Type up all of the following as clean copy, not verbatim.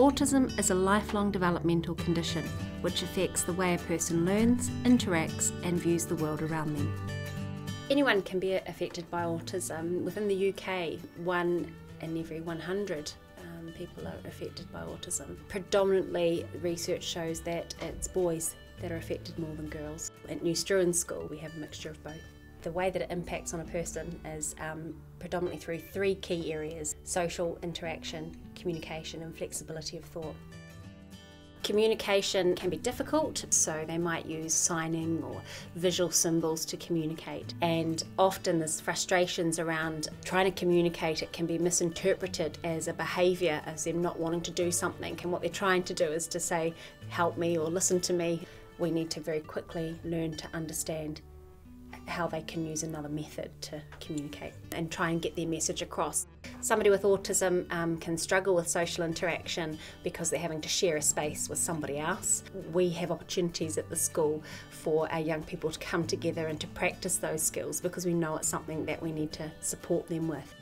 Autism is a lifelong developmental condition which affects the way a person learns, interacts and views the world around them. Anyone can be affected by autism. Within the UK, 1 in every 100 people are affected by autism. Predominantly, research shows that it's boys that are affected more than girls. At New Struan school, we have a mixture of both. The way that it impacts on a person is predominantly through 3 key areas: social interaction, communication and flexibility of thought. Communication can be difficult, so they might use signing or visual symbols to communicate, and often there's frustrations around trying to communicate. It can be misinterpreted as a behaviour, as them not wanting to do something, and what they're trying to do is to say, help me or listen to me. We need to very quickly learn to understand how they can use another method to communicate and try and get their message across. Somebody with autism can struggle with social interaction because they're having to share a space with somebody else. We have opportunities at the school for our young people to come together and to practice those skills because we know it's something that we need to support them with.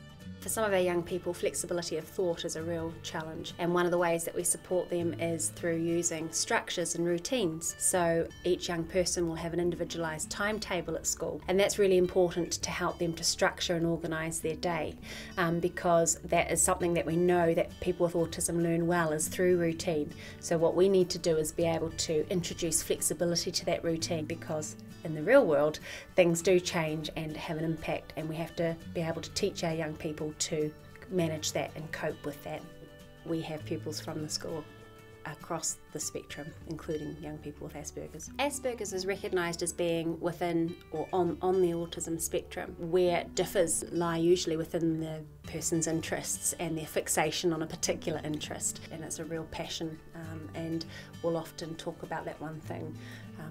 For some of our young people, flexibility of thought is a real challenge, and one of the ways that we support them is through using structures and routines. So each young person will have an individualised timetable at school, and that's really important to help them to structure and organise their day, because that is something that we know that people with autism learn well is through routine. So what we need to do is be able to introduce flexibility to that routine, because in the real world things do change and have an impact, and we have to be able to teach our young people to manage that and cope with that. We have pupils from the school across the spectrum, including young people with Asperger's. Asperger's is recognised as being within or on the autism spectrum, where it differs lie usually within the person's interests and their fixation on a particular interest, and it's a real passion, and we'll often talk about that one thing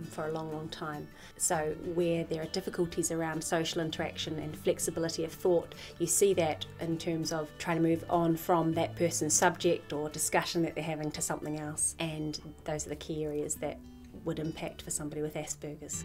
for a long time. So where there are difficulties around social interaction and flexibility of thought, you see that in terms of trying to move on from that person's subject or discussion that they're having to something else, and those are the key areas that would impact for somebody with Asperger's.